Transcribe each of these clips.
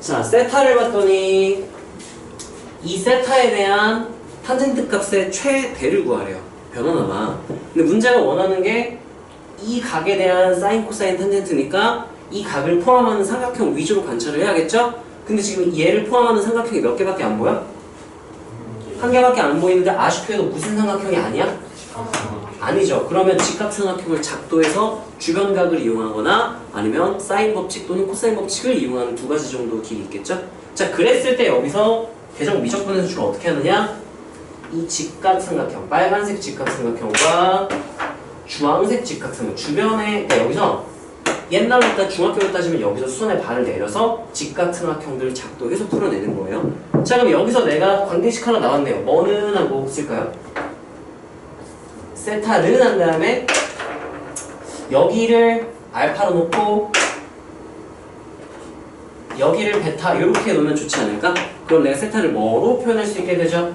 자, 세타를 봤더니 이 세타에 대한 탄젠트 값의 최대를 구하래요. 변호나마. 근데 문제가 원하는 게 이 각에 대한 사인, 코사인, 탄젠트니까 이 각을 포함하는 삼각형 위주로 관찰을 해야겠죠? 근데 지금 얘를 포함하는 삼각형이 몇 개밖에 안 보여? 한 개밖에 안 보이는데 아쉽게도 무슨 삼각형이 아니야? 아니죠. 그러면 직각삼각형을 작도해서 주변각을 이용하거나 아니면 사인 법칙 또는 코사인 법칙을 이용하는 두 가지 정도 길이 있겠죠? 자, 그랬을 때 여기서 대정 미적분에서 주로 어떻게 하느냐? 이 직각삼각형, 빨간색 직각삼각형과 주황색 직각삼각형 주변에 여기서 옛날로 일단 중학교로 따지면 여기서 수선의 발을 내려서 직각삼각형들을 작도해서 풀어내는 거예요. 자, 그럼 여기서 내가 관계식 하나 나왔네요. 뭐는 하고 쓸까요? 세타를 한 다음에 여기를 알파로 놓고 여기를 베타 이렇게 놓으면 좋지 않을까? 그럼 내가 세타를 뭐로 표현할 수 있게 되죠?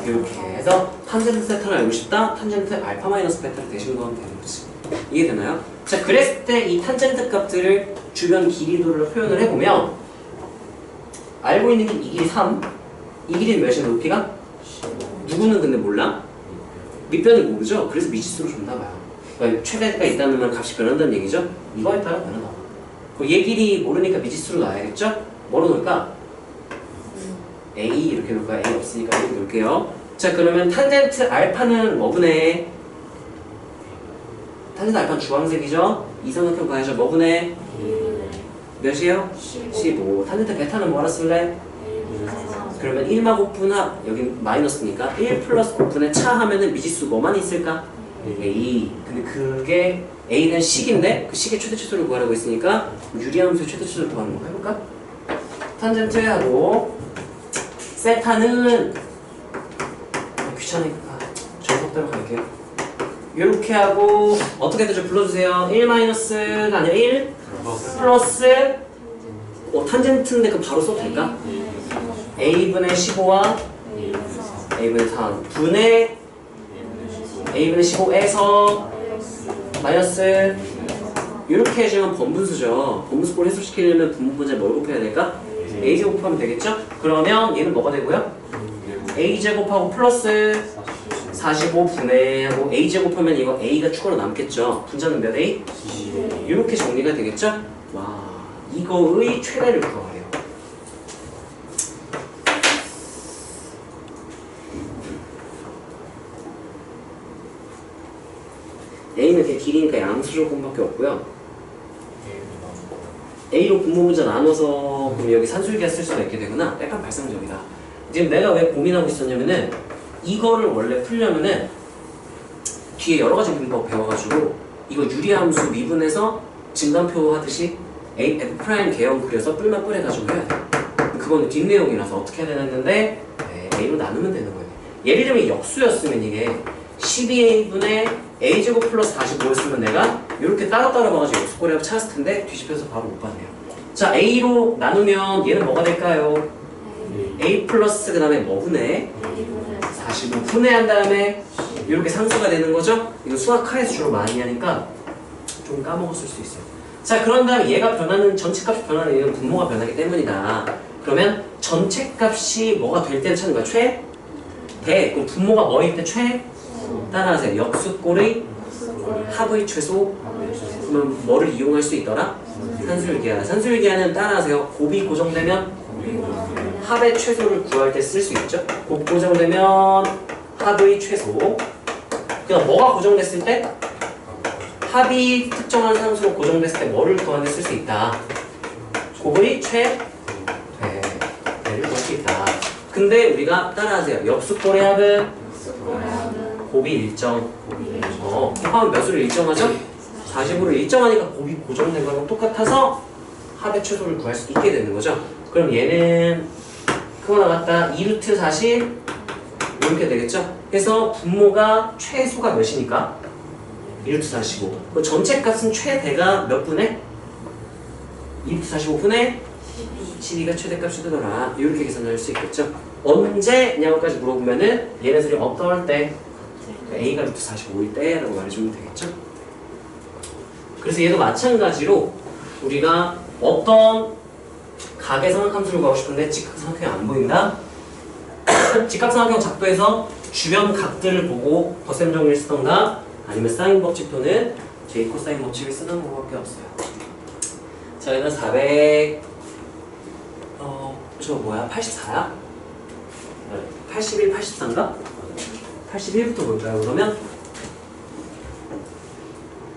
이렇게 해서 탄젠트 세타를 알고 싶다. 탄젠트 알파 마이너스 베타를 대신 구하면 되는 거지. 이해되나요? 자, 그랬을 때 이 탄젠트 값들을 주변 길이도를 표현을 해보면 알고 있는 게 이 길이 3, 이 길이는 몇이나 높이가? 누구는 근데 몰라? 밑변을 모르죠? 그래서 미지수로 줬나 봐요. 그러니까 최대가 있다는 말 값이 변한다는 얘기죠? 이거에 따라 변하나 봐. 얘 길이 모르니까 미지수로 놔야겠죠? 뭐로 놓을까? A 이렇게 놓을까요? A 없으니까 이렇게 놓을게요. 자, 그러면 탄젠트 알파는 뭐분해? 탄젠트 알파는 주황색이죠? 이 삼각형 가야죠. 뭐분해? 몇이에요? 15. 탄젠트 베타는 뭐라 쓸래? 그러면 1마 곱분합, 여기 마이너스니까 1 플러스 곱분의 차 하면은 미지수 뭐만 있을까? A. 근데 그게 A는 식인데 그 식의 최대 최소를 구하라고 했으니까 유리함수의 최대 최소를 구하는 거 해볼까? 탄젠트하고 세타는 귀찮으니까 정석대로 갈게요. 이렇게 하고 어떻게 되죠? 불러주세요. 1 마이너스가 아니라 1 플러스 탄젠트인데 그 바로 써도 될까? A분의 15와 A분의 3 분의 A분의 15에서 마이너스 이렇게 해주면 번분수죠. 번분수꼴 해소시키려면 분모분자 뭘 곱해야 될까? A제곱 곱하면 되겠죠? 그러면 얘는 뭐가 되고요? A제곱하고 플러스 45분의 하고 A제곱하면 이거 A가 추가로 남겠죠? 분자는 몇 A? 이렇게 정리가 되겠죠? 와, 이거의 최대를 구하래요. A는 그냥 길이니까 양수 조건밖에 없고요. A로 분모분자 나눠서 그럼 여기 산술기하 쓸 수가 있게 되구나. 약간 발상적이다. 지금 내가 왜 고민하고 있었냐면은 이거를 원래 풀려면은 뒤에 여러 가지 문법 배워가지고 이거 유리함수 미분해서 진단표 하듯이 F' 개형 그려서 뿔만 뿔해가지고 해야 돼. 그거는 뒷내용이라서 어떻게 해야 되나 했는데 A로 나누면 되는 거예요. 예를 들면 역수였으면 이게 12A분의 A제곱 플러스 45였으면 내가 이렇게 따로따로 봐가지고 역수꼴이라고 찾았을 텐데 뒤집혀서 바로 못 봤네요. 자, A로 나누면 얘는 뭐가 될까요? A 플러스 그 다음에 뭐분해? 45 분해한 다음에 이렇게 상수가 되는 거죠? 이거 수학하에서 주로 많이 하니까 좀 까먹었을 수 있어요. 자, 그런 다음에 얘가 변하는, 전체값이 변하는 이유는 분모가 변하기 때문이다. 그러면 전체값이 뭐가 될 때를 찾는 거야? 최? 대. 그럼 분모가 뭐일 때 최? 따라하세요. 역수꼴의 합의 최소. 그러면 뭐를 이용할 수 있더라? 산술기하. 산술기하는 따라하세요. 곱이 고정되면 합의 최소를 구할 때 쓸 수 있죠. 곱 고정되면 합의 최소. 그냥 뭐가 고정됐을 때? 합이 특정한 상수로 고정됐을 때 뭐를 구하는 데 쓸 수 있다. 곱의 최대를 구할 수 있다. 근데 우리가 따라하세요. 역수꼴의 합은 곱이 일정. 곱하면 몇 수를 일정하죠? 45를 일정하니까 곱이 고정된 거랑 똑같아서 합의 최소를 구할 수 있게 되는 거죠. 그럼 얘는 그거 나갔다 2루트 40 이렇게 되겠죠? 그래서 분모가 최소가 몇이니까? 2루트 45. 그 전체 값은 최대가 몇 분의? 2루트 45분의 12가 최대값이 되더라. 이렇게 계산을 할 수 있겠죠? 언제냐고까지 물어보면은 얘네들이 어떨 때? A가 루트 45일 때라고 말해주면 되겠죠? 그래서 얘도 마찬가지로 우리가 어떤 각의 삼각함수를 구하고 싶은데 직각삼각형이 안 보인다? 직각삼각형 작도에서 주변 각들을 보고 덧셈 정리를 쓰던가 아니면 사인 법칙 또는 j 코사인 법칙을 쓰는 방법밖에 없어요. 자, 얘는 400 저 뭐야? 84야? 81, 84인가? 81부터 볼까요? 그러면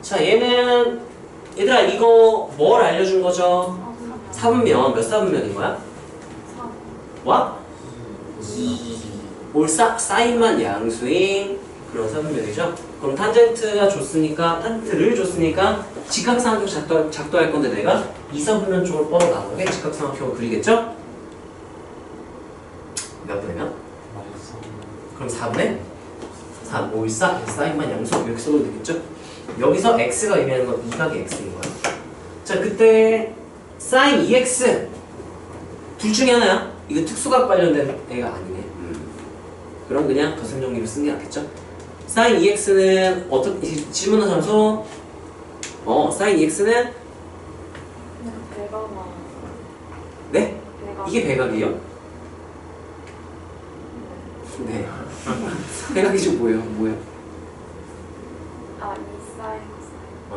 자, 얘는 얘들아 이거 뭘 알려준 거죠? 사분면 몇 사분면인 거야? 와? 사인만 양수인 그런 사분면이죠. 그럼 탄젠트가 줬으니까 탄젠트를 줬으니까 직각삼각형 작도할 건데 내가 이 사분면 쪽을 뻗어 나가게 직각삼각형을 그리겠죠? 몇 분이면? 그럼 4분의 3, 5, 1, 4 사인만 양수 이렇게 써도 되겠죠? 여기서 x가 의미하는 건 이각의 x인 거야. 자, 그때 사인 2x 둘 중에 하나야. 이거 특수각 관련된 애가 아니네. 그럼 그냥 덧셈 정리를 쓰는 게 낫겠죠? 사인 2x는 어떻게 질문한 함수? 사인 2x는 네? 이게 배각이에요? 네. 배각이 좀 뭐예요? 뭐예요?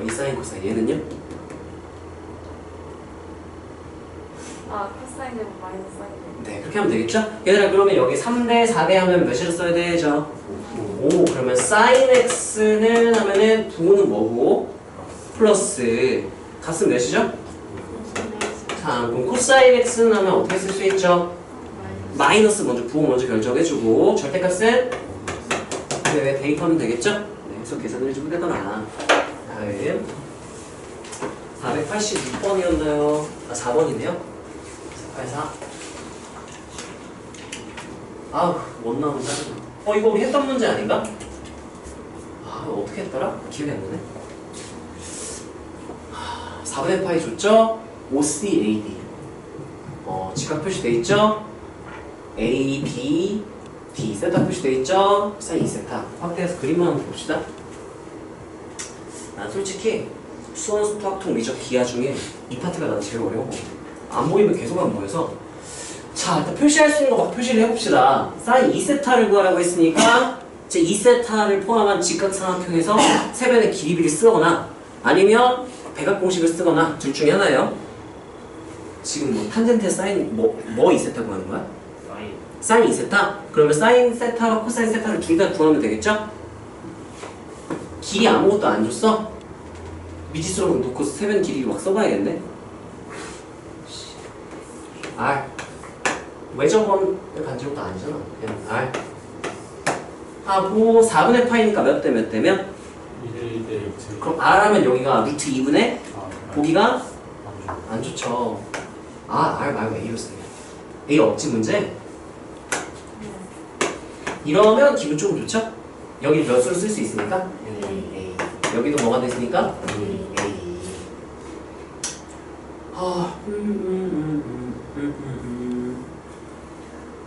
이 사인 코사인 얘는요? 코사인 제곱 마이너스 사인 제곱. 네, 그렇게 하면 되겠죠? 얘들아, 그러면 여기 3대 4대 하면 몇이라 써야 되죠? 5. 그러면 sin x는 하면은 부호는 뭐고? 플러스 값은 몇이죠? 3. 그럼 코사인 x는 하면 어떻게 쓸 수 있죠? 마이너스 먼저 부호 먼저 결정해주고 절대값은 네, 대입하면 되겠죠? 네, 해서 계산을 해주면 되더라. 다음 486번이었나요? 4번이네요. 484. 아우, 못 나오면 짜증나. 이거 우리 했던 문제 아닌가? 어떻게 했더라? 기억이 안 나네. 4분의 파이 줬죠? OCAD. 직각 표시돼 있죠? A, B, D. 세타 표시돼 있죠? 사인 2세타. 확대해서 그림만 한번 봅시다. 난 솔직히 수원 수학통 미적 기하 중에 이 파트가 난 제일 어려워. 안 보이면 계속 안 보여서. 자, 일단 표시할 수 있는 거 막 표시를 해봅시다. 사인 2세타를 구하라고 했으니까 제 2세타를 포함한 직각삼각형에서 세변의 길이비를 쓰거나 아니면 배각 공식을 쓰거나 둘 중에 하나예요. 지금 뭐 탄젠트 사인 뭐 2세타 구하는 거야? 사인 2세타? 그러면 사인 세타와 코사인 세타를 둘 다 구하면 되겠죠? 길이 아무것도 안 줬어? 미지수로 놓고 세변 길이 막 써봐야겠네? R 왜 저번에 반지름도 아니잖아. 그냥 R 하고 4분의 파이니까 몇 대 몇 대면? 1대 6. 그럼 R 하면 여기가 루트 2분의 보기가 안 좋죠. R 말고 A로 써요. A 없지 문제? 이러면 기분 조금 좋죠? 여기 몇 수를 쓸 수 있으니까 A. 여기도 뭐가 됐으니까 A.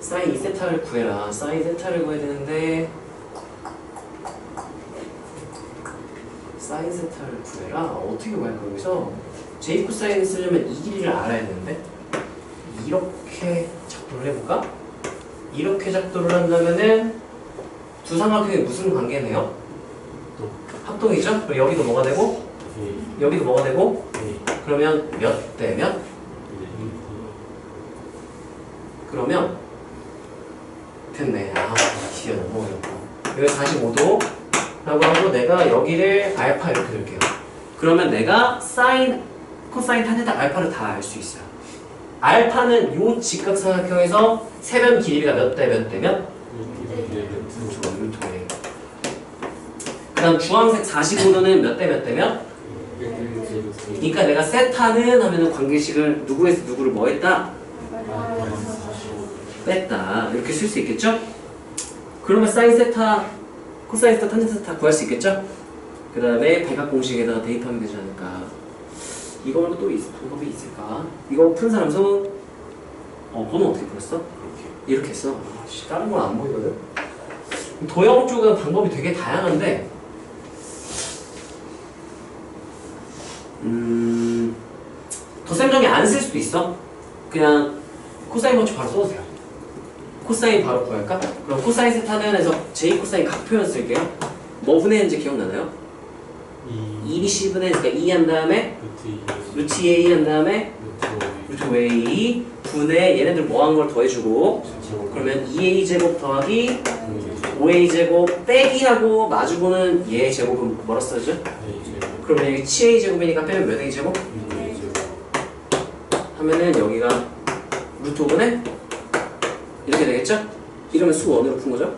사인 2세타를 구해라. 사인 세타를 구해야 되는데 사인 세타를 구해라. 어떻게 구할까? 여기서 j 코사인을 쓰려면 이 길이를 알아야 되는데 이렇게 작도를 해볼까? 이렇게 작도를 한다면은 두 삼각형이 무슨 관계네요? 합동이죠? 그럼 여기도 뭐가 되고 여기도 뭐가 되고 그러면 몇 대 몇? 그러면 됐네. 뒤에 너무 어렵고 여기 45도 라고 하고 내가 여기를 알파 이렇게 둘게요. 그러면 내가 사인, 코사인, 탄젠트 알파를 다 알 수 있어요. 알파는 요 직각삼각형에서 세변 길이가 몇 대 몇 대면? 그 다음 주황색 45도는 몇 대 몇 대면? 그러니까 내가 세타는 하면은 관계식을 누구에서 누구를 뭐 했다? 뺐다. 이렇게 쓸 수 있겠죠? 그러면 사인 세타, 코사인 세타, 탄젠트 세타 구할 수 있겠죠? 그 다음에 배각 공식에다가 대입하면 되지 않을까. 이거 말고 또 방법이 있을까? 이거 푼 사람 손? 그건 어떻게 풀었어? 이렇게 했어. 다른 건 안 보이거든? 도형 쪽은 방법이 되게 다양한데 덧셈 정리 안 쓸 수도 있어. 그냥 코사인 법칙 바로 써도 돼요. 코사인 바로 구할까? 그럼 코사인 세타는 해서 j 코사인 각 표현 쓸게요. 뭐 분해했는지 기억나나요? 2bc 분해, 그러니까 2 한 다음에 루트 2a 한 다음에 루트 5a 분해 얘네들 뭐 한 걸 더해주고 그러면 2a 제곱 더하기 5a 제곱 빼기 하고 마주보는 얘 제곱은 뭐라 써야죠? 그러면 여기 7a 제곱이니까 빼면 몇 a 제곱? 하면은 여기가 루트 5분의 이렇게 되겠죠? 이러면 수 원으로 푼 거죠?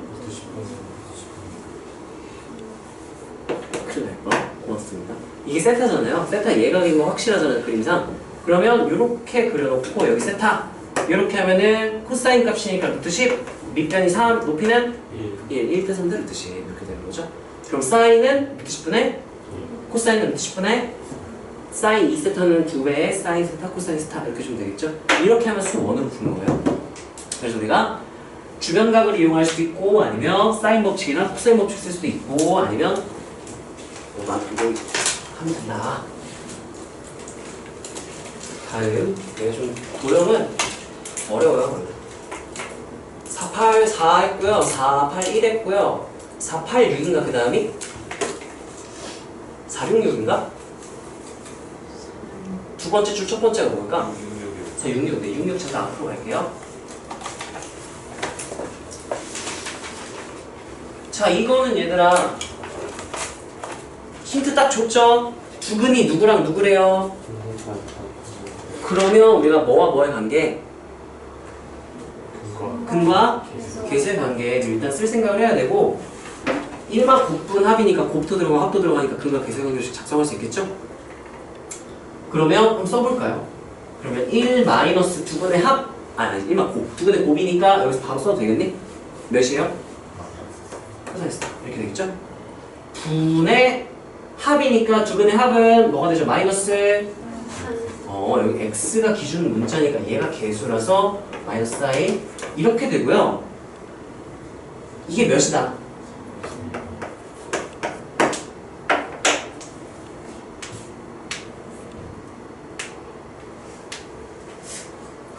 큰일 날 거. 고맙습니다. 이게 세타잖아요. 세타 예각인 거 확실하잖아요, 그림상. 그러면 이렇게 그려놓고 여기 세타 이렇게 하면은 코사인 값이니까 루트 10 밑변이 3 높이는 1 1대 3대 루트 10 이렇게 되는 거죠. 그럼 사인은 루트 10분의 코사인은 루트 10분의 사인 2세타는 2배의 사인 세타 코사인 세타 이렇게 주면 되겠죠. 이렇게 하면 수 원으로 푸는 거예요. 그래서 우리가 주변각을 이용할 수도 있고 아니면 사인 법칙이나 코사인 법칙 쓸 수도 있고 아니면 나 이거 하면 된다. 다음 얘가 좀 고령은 어려워요. 원래 4, 8, 4 했고요. 4, 8, 1 했고요. 4, 8, 6인가 그 다음이? 4, 6, 6인가? 두 번째 줄 첫 번째가 뭘까? 4, 6, 6. 네, 6, 6 잠깐 앞으로 갈게요. 자, 이거는 얘들아 힌트 딱 줬죠? 두근이 누구랑 누구래요? 그러면 우리가 뭐와 뭐의 관계? 근과 계수의 관계를 일단 쓸 생각을 해야 되고 1마 곱분 합이니까 곱도 들어가고 합도 들어가니까 근과 계수의 관계를 작성할 수 있겠죠? 그러면 한번 써볼까요? 그러면 1 마이너스 두근의 합 아니 1마 곱 두근의 곱이니까 여기서 바로 써도 되겠니? 몇이에요? 계산했어. 이렇게 되겠죠? 분의 합이니까 두근의 합은 뭐가 되죠? 마이너스 여기 x가 기준 문자니까 얘가 개수라서 마이너스 사인 이렇게 되고요. 이게 몇이다?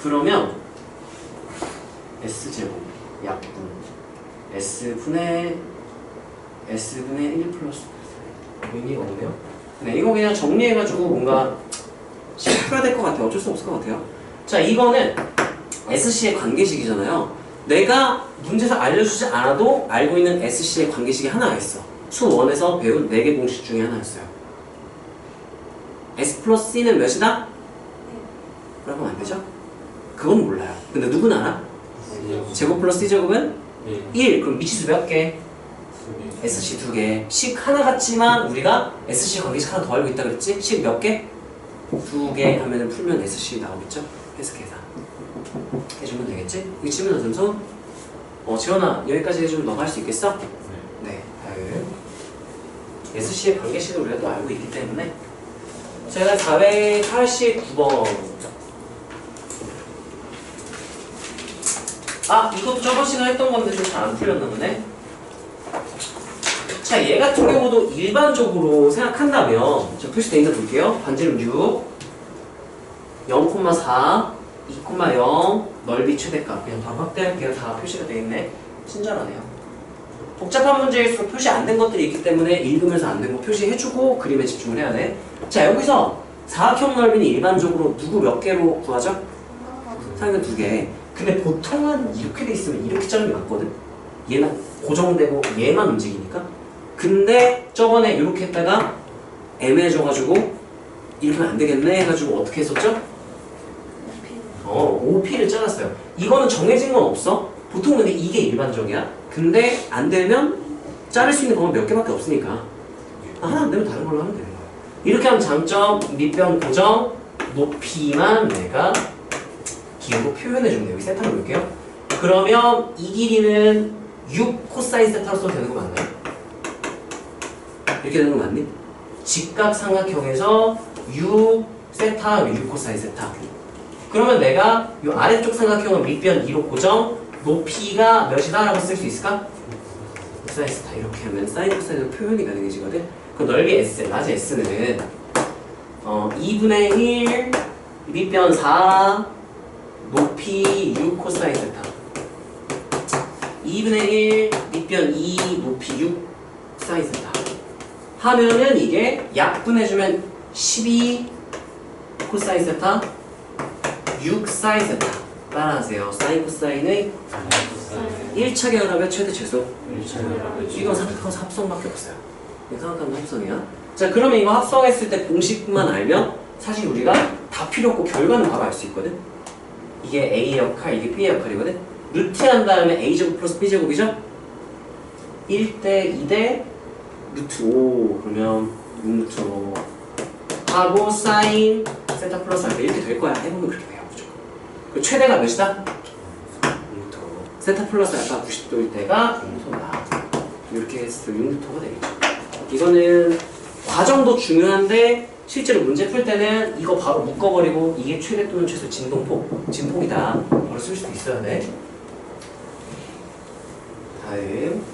그러면 s제곱 약분 s분의 1 플러스 의미가 없네요. 네, 이거 그냥 정리해가지고 뭔가 풀어야 될 것 같아요. 어쩔 수 없을 것 같아요. 자, 이거는 SC의 관계식이잖아요. 내가 문제에서 알려주지 않아도 알고 있는 SC의 관계식이 하나가 있어. 수1에서 배운 4개 공식 중에 하나였어요. S 플러스 C는 몇이다? 라고 하면 안 되죠? 그건 몰라요. 근데 누구는 알아? 제곱 플러스 C제곱은 1. 그럼 미치수 몇 개? SC 2개. 식 하나 같지만 우리가 SC 관계식 하나 더 알고 있다 그랬지? 식 몇 개? 2개 하면은 풀면 SC 나오겠죠? 해석해서 해주면 되겠지? 이거 치면 점수? 지원아 여기까지 해주면 너가 할 수 있겠어? 네. 다음 SC의 관계식을 우리가 또 알고 있기 때문에 제가 489번 이것도 저번 시간에 했던 건데 좀 잘 안 풀렸나 보네. 자, 얘 같은 경우도 일반적으로 생각한다면 자, 표시되어 있는 거 볼게요. 반지름 6 0,4 2,0 넓이 최대값 그냥 바로 확대할게요. 다 표시가 되어 있네. 친절하네요. 복잡한 문제일수록 표시 안 된 것들이 있기 때문에 읽으면서 안 된 거 표시해주고 그림에 집중을 해야 돼. 자, 여기서 사각형 넓이는 일반적으로 누구 몇 개로 구하죠? 사각형 2개. 근데 보통은 이렇게 돼 있으면 이렇게 자르는 게 맞거든. 얘는 고정되고 얘만 움직이니까. 근데 저번에 이렇게 했다가 애매해져가지고 이렇게 하면 안 되겠네 해가지고 어떻게 했었죠? OP를 잘랐어요. 이거는 정해진 건 없어. 보통 근데 이게 일반적이야. 근데 안 되면 자를 수 있는 방법 몇 개밖에 없으니까 하나 안 되면 다른 걸로 하면 되는 거야. 이렇게 하면 장점, 밑변 고정, 높이만 내가 기호로 표현해주면 여기 세타로 볼게요. 그러면 이 길이는 6 코사인 세타로 써도 되는 거 맞나요? 이렇게 되는 거 맞니? 직각삼각형에서 6 세타, 6 코사인 세타. 그러면 내가 이 아래쪽 삼각형은 밑변 2로 고정, 높이가 몇이다? 라고 쓸 수 있을까? 코사인 세타 이렇게 하면 사인 코사인으로 표현이 가능해지거든. 그 넓이 S, 낮은 S는 2분의 1 밑변 4 코사인 세타 2분의 1 밑변 2 높이 6 사인 세타 하면은 이게 약분해주면 12 코사인 세타 6 사인 세타 따라하세요. 사인 코사인의 1차 결합의 최대 최소 이건 생각하면서 합성밖에 없어요. 이거 생각하면 합성이야. 자 그러면 이거 합성했을 때 공식만 알면 사실 우리가 다 필요 없고 결과는 바로 알 수 있거든. 이게 A의 역할, 이게 B의 역할이거든. 루트 한 다음에 A제곱 플러스 B제곱이죠? 1대 2대 루트 5 그러면 6루트 5 하고 사인 세타 플러스 알파 이렇게 될 거야. 해보면 그렇게 돼요. 무조건. 그 최대가 몇이다? 6루트 5 세타 플러스 알파 90도일 때가 6루트다. 이렇게 해서 6루트가 되겠죠. 이거는 과정도 중요한데 실제로 문제 풀 때는 이거 바로 묶어버리고 이게 최대 또는 최소 진폭이다 바로 쓸 수도 있어야 돼. 다음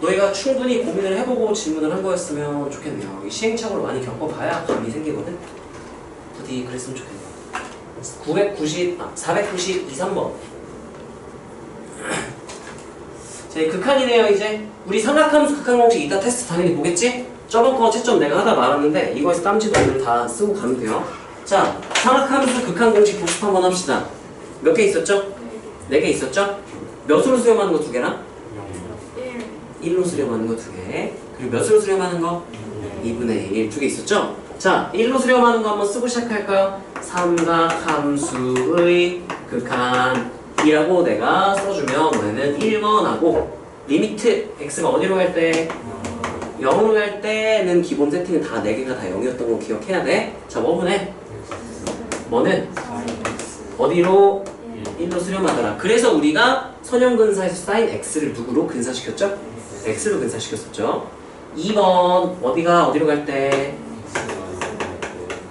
너희가 충분히 고민을 해보고 질문을 한 거였으면 좋겠네요. 이 시행착오를 많이 겪어봐야 감이 생기거든. 부디 그랬으면 좋겠네요. 492, 3번 자, 극한이네요. 이제 우리 삼각함수 극한공식 이따 테스트 당연히 보겠지? 저번 거 채점 내가 하다 말았는데 이거에서 땀지도 오늘 다 쓰고 가면 돼요. 자, 삼각함수 극한공식 복습 한번 합시다. 몇 개 있었죠? 4개 있었죠? 몇으로 수렴하는 거 2개랑 1로 수렴하는 거 2개 그리고 몇으로 수렴하는 거? 2분의 1 2개 있었죠? 자, 1로 수렴하는 거 한번 쓰고 시작할까요? 삼각함수의 극한이라고 내가 써주면 너네는 1번하고 리미트 x가 어디로 갈 때? 0으로 갈 때는 기본 세팅은 다 4개가 다 0이었던 거 기억해야 돼. 자, 뭐분해? 뭐는? 어디로? 1로 수렴하더라. 그래서 우리가 선형근사에서 사인 x를 누구로 근사시켰죠? x로 근사시켰었죠. 2번 어디가 어디로 갈 때?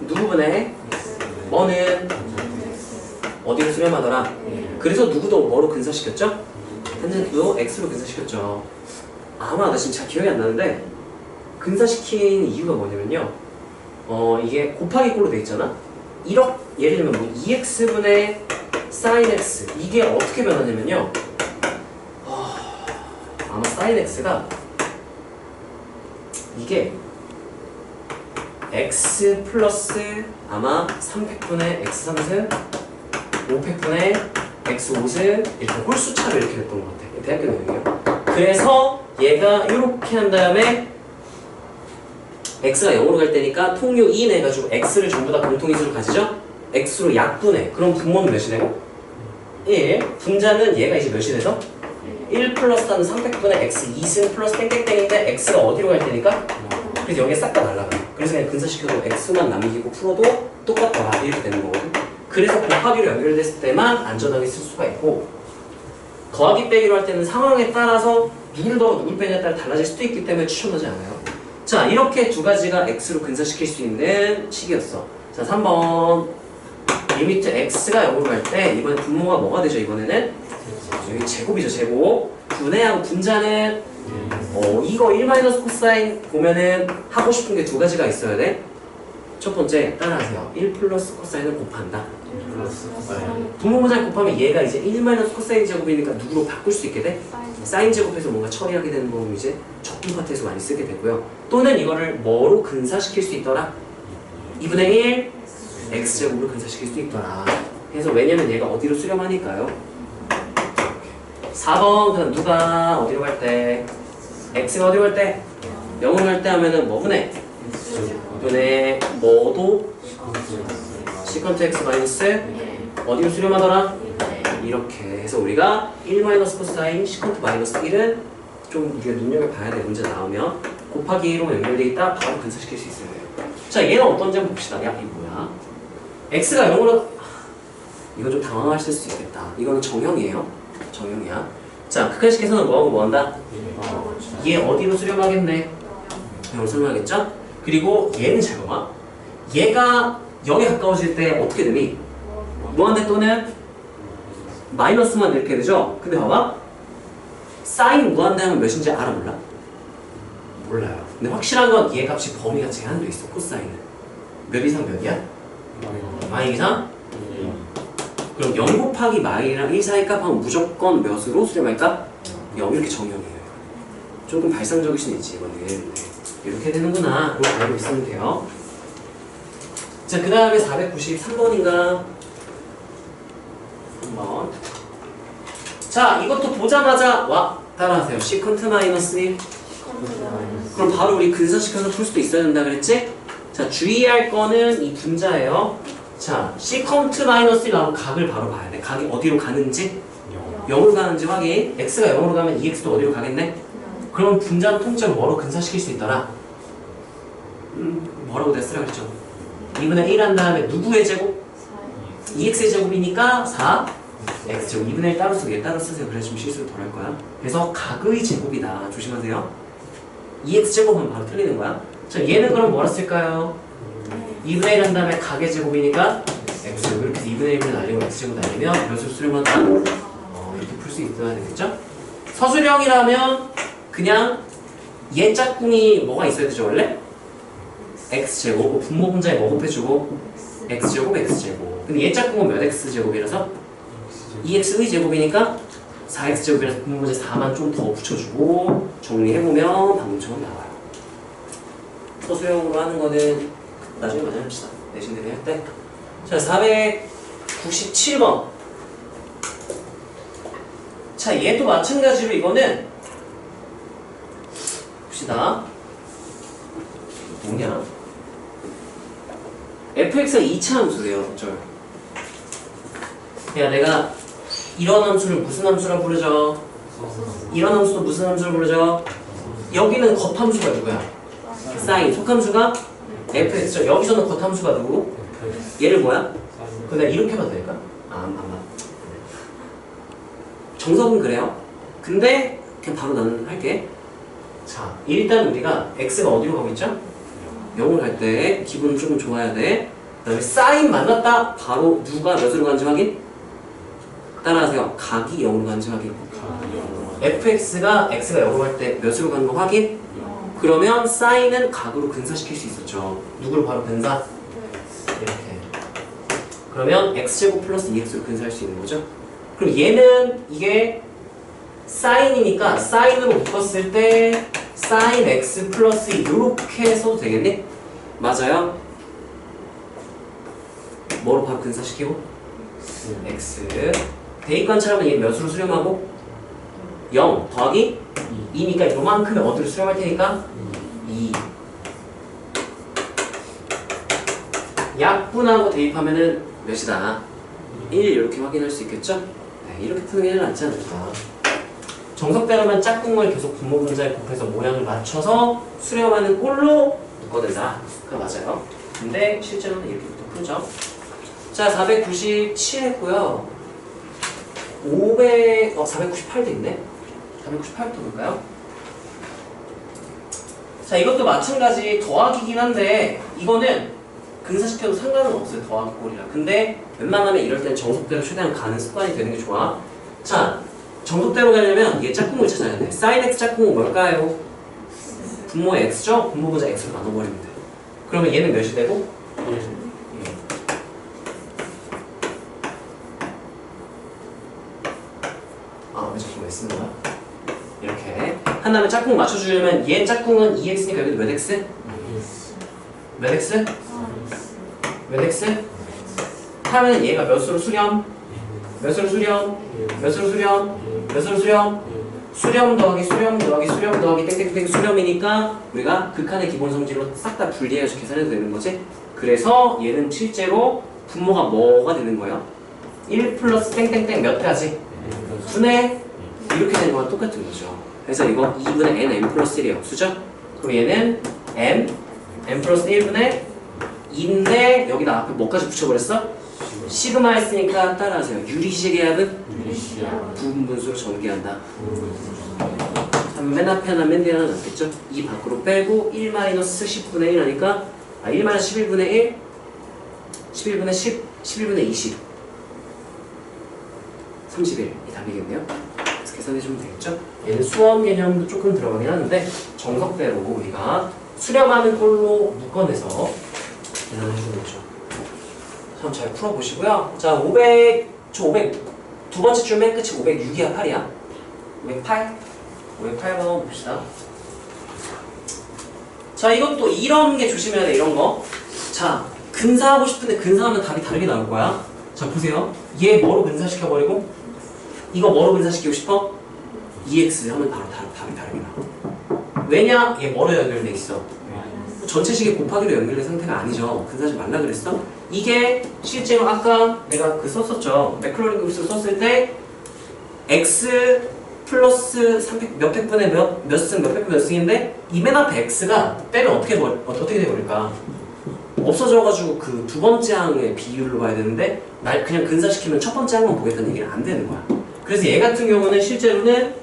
누구분해? 뭐는? 어디로 수렴하더라. 그래서 누구도 뭐로 근사시켰죠? 탄젠트도 x로 근사시켰죠. 아마 나 지금 잘 기억이 안 나는데 근사시킨 이유가 뭐냐면요. 이게 곱하기 꼴로 돼 있잖아. 예를 들면 뭐 2x분의 sin x 이게 어떻게 변하냐면요. 아마 sin x가 이게 x 플러스 아마 3팩분의 x 3승 5팩분의 x 5승 이렇게 홀수차로 이렇게 됐던 것 같아. 대학교 내용이에요. 그래서 얘가 이렇게 한 다음에 x가 0으로 갈 때니까 통유 2 내가지고 x를 전부 다 공통인수로 가지죠? x로 약분해. 그럼 분모는 몇이 되고? 1. 분자는 얘가 이제 몇이 돼서? 1 플러스 하는 3팩분의 x 2승 플러스 땡땡땡인데 x가 어디로 갈 때니까? 그래서 여기에 싹 다 날라가. 그래서 그냥 근사시켜도 x만 남기고 풀어도 똑같더라. 이렇게 되는 거거든. 그래서 곱하기로 연결됐을 때만 안전하게 쓸 수가 있고 더하기 빼기로 할 때는 상황에 따라서 누굴 더하고 누굴 빼냐에 따라 달라질 수도 있기 때문에 추천하지 않아요. 자, 이렇게 두 가지가 x로 근사시킬 수 있는 식이었어. 자, 3번 리미트 x가 0으로 갈 때 이번에 분모가 뭐가 되죠? 이번에는 여기 제곱이죠. 제곱. 분해하고 분자는 이거 1 코사인 보면은 하고 싶은 게 두 가지가 있어야 돼. 첫 번째 따라하세요. 1 플러스 코사인을 곱한다. 분모분자를 곱하면 얘가 이제 1 코사인 제곱이니까 누구로 바꿀 수 있게 돼? 사인 제곱해서 뭔가 처리하게 되는 거면 이제 적분 파트에서 많이 쓰게 되고요. 또는 이거를 뭐로 근사시킬 수 있더라? 2분의 1 x제곱으로 근사시킬 수 있더라. 그래서 왜냐면 얘가 어디로 수렴하니까요. 4번 그럼 누가 어디로 갈 때? x가 어디로 갈 때? 0으로 갈 때 하면은 뭐 분해? 분해 뭐도? 시컨트 x 마이너스 어디로 수렴하더라? 이렇게 해서 우리가 1 코사인 시컨트 마이너스 1은 좀 우리가 눈여겨봐야 돼. 문제 나오면 곱하기 1로 연결돼 있다 바로 근사시킬 수 있어야 돼요. 자, 얘는 어떤지 한번 봅시다. 야, 이게 뭐야? x가 0으로 이거 좀 당황하실 수 있겠다. 이거는 정형이에요. 정형이야. 자, 극한식에서는 뭐하고 뭐한다? 얘 어디로 수렴하겠네? 0으로 수렴하겠죠? 그리고 얘는 잘 봐봐. 얘가 0에 가까워질 때 어떻게 되니? 무한대 또는 마이너스만 이렇게 되죠? 근데 봐봐. 사인 무한대 하면 몇인지 알아 몰라? 몰라요. 근데 확실한 건 얘 값이 범위가 제한돼 있어. 코사인은 몇 이상 몇이야? 마이너스 이상? 그럼 0 곱하기 마이랑 1 사이 값하면 무조건 몇으로 수렴할까? 0 이렇게 정형이에요. 조금 발상적일 수는 있지 이거는. 이렇게 되는구나. 그걸 알고 있으면 돼요. 자, 그 다음에 493번인가? 한번. 자, 이것도 보자마자 와 따라하세요. 시컨트 마이너스 1. 그럼 바로 우리 근사시켜서 풀 수도 있어야 된다 그랬지? 자, 주의할 거는 이 분자예요. 자, 시컨트 마이너스 1 나오면 각을 바로 봐야 돼. 각이 어디로 가는지 0으로 가는지 확인. x가 0으로 가면 2x도 어디로 가겠네? 그럼 분자는 통째로 뭐로 근사시킬 수 있더라? 뭐라고 내가 쓰라 그랬죠? 2분의 1 한 다음에 누구의 제곱? 2x의 제곱이니까 4 x제곱 2분의 1 따로 쓰고 얘 따로 쓰세요. 그래서 좀 실수를 덜 할 거야. 그래서 각의 제곱이다. 조심하세요. 2x제곱은 바로 틀리는 거야. 자, 얘는 그럼 뭐라 쓸까요? 2분의 1 한 다음에 각의 제곱이니까 x제곱. 이렇게 2분의 1을 날리고 x제곱 날리면 몇으로 수렴한다? 이렇게 풀 수 있어야 되겠죠? 서술형이라면 그냥 얘 짝꿍이 뭐가 있어야 되죠 원래? x제곱. 분모 분자에 뭐 곱해주고 x제곱 x제곱. 근데 얘 짝꿍은 몇 x제곱이라서? 2x의 제곱이니까 4x제곱이라서 분모 분자에 4만 좀 더 붙여주고 정리해보면 방금처럼 나와요. 서술형으로 하는 거는 나중에 마저 합시다. 내신들이 할 때. 자, 497번. 자, 얘도 마찬가지로 이거는 봅시다. 뭐냐? fx가 2차 함수래요. 야, 내가 이런 함수를 무슨 함수라 부르죠? 이런 함수도 무슨 함수라 부르죠? 여기는 겉함수가 누구야? 사인. 속함수가 fx죠. 여기서는 겉함수가 누구? 얘를 뭐야? 그럼 내가 이렇게 봐도 될까? 안 봐. 정석은 그래요. 근데 그냥 바로 나는 할게. 자, 일단 우리가 x가 어디로 가고 있죠? 0을 갈 때 기분은 조금 좋아야 돼. 그 다음에 사인 만났다. 바로 누가 몇으로 가는지 확인? 따라하세요. 각이 0으로 가는지 확인. fx가 x가 0으로 갈 때 몇으로 가는 거 확인? 그러면 사인은 각으로 근사시킬 수 있었죠. 누구로 바로 근사? 이렇게. 그러면 x제곱 플러스 2x로 근사할 수 있는 거죠. 그럼 얘는 이게 사인이니까 사인으로 묶었을 때 사인 x 플러스 이렇게 써도 되겠니? 맞아요? 뭐로 바로 근사시키고? x. 대입관찰하면 얘 몇으로 수렴하고? 0 더하기 2니까 요만큼의 어디로 수렴할 테니까? 2. 약분하고 대입하면은 몇이다? 1 이렇게 확인할 수 있겠죠? 네, 이렇게 푸는 게 낫지 않을까. 정석대로면 짝꿍을 계속 분모 분자에 곱해서 모양을 맞춰서 수렴하는 꼴로 묶어낸다. 그거 맞아요. 근데 실제로는 이렇게부터 풀죠. 자, 497 했고요. 498도 있네. 498도 볼까요? 자, 이것도 마찬가지 더하기긴 한데 이거는 근사시켜도 상관은 없어요. 더하기 꼴이라. 근데 웬만하면 이럴 때는 정석대로 최대한 가는 습관이 되는 게 좋아. 자, 정석대로 가려면 얘 짝꿍을 찾아야 돼. sin x 짝꿍은 뭘까요? 분모의 x죠? 분모 분자 x로 나눠버리면 돼. 그러면 얘는 몇이 되고? 왜 자꾸 왜 쓰는 거야? 이렇게 한 다음에 짝꿍 맞춰주려면 얘 짝꿍은 2x니까 여기도 몇 x? 몇 x? 몇 x? 하면 얘가 몇으로 수렴? 몇으로 수렴? 몇으로 수렴? 몇으로 수렴? 수렴 더하기 수렴 더하기 수렴 더하기 땡땡땡 수렴이니까 우리가 극한의 기본 성질로 싹 다 분리해서 계산해도 되는 거지? 그래서 얘는 실제로 분모가 뭐가 되는 거예요? 1 플러스 땡땡땡 몇 가지? 분의 이렇게 되는 거랑 똑같은 거죠. 그래서 이거 2분의 n 플러스 1의 역수죠? 그럼 얘는 n 플러스 1분의 2인데 여기다 앞에 뭐까지 붙여버렸어? 시그마 했으니까 따라하세요. 유리식의 합은? 부분분수로 전개한다. 맨 앞에 하나 맨 뒤에 하나 남겠죠? 2 밖으로 빼고 1 마이너스 10분의 1 하니까 1 마이너스 11분의 1 11분의 10 11분의 20 31 이 답이겠네요. 그래서 계산해주면 되겠죠? 얘는 수험 개념도 조금 들어가긴 하는데 정석대로 우리가 수렴하는 꼴로 묶어내서 계산해주는 거죠. 한번 잘 풀어보시고요. 자, 500, 두 번째 줄 맨 끝이 506이야, 8이야? 508? 508번 봅시다. 자, 이것도 이런 게 조심해야 돼, 이런 거. 자, 근사하고 싶은데 근사하면 답이 다르게 나올 거야. 자, 보세요. 얘 뭐로 근사시켜버리고, 이거 뭐로 근사시키고 싶어? EX 하면 바로 답이 다르게 나와. 왜냐? 얘 뭐로 연결돼 있어? 전체식의 곱하기로 연결된 상태가 아니죠. 근사하지 말라 그랬어? 이게 실제로 아까 내가 그 썼었죠. 맥클로린 급수를 썼을 때 x 플러스 300, 몇백 분의 몇 승, 몇백 분 몇 승인데 이 맨 앞에 x가 때를 어떻게 돼버릴까? 없어져가지고 그 두 번째 항의 비율로 봐야 되는데 날 그냥 근사시키면 첫 번째 항만 보겠다는 얘기는 안 되는 거야. 그래서 얘 같은 경우는 실제로는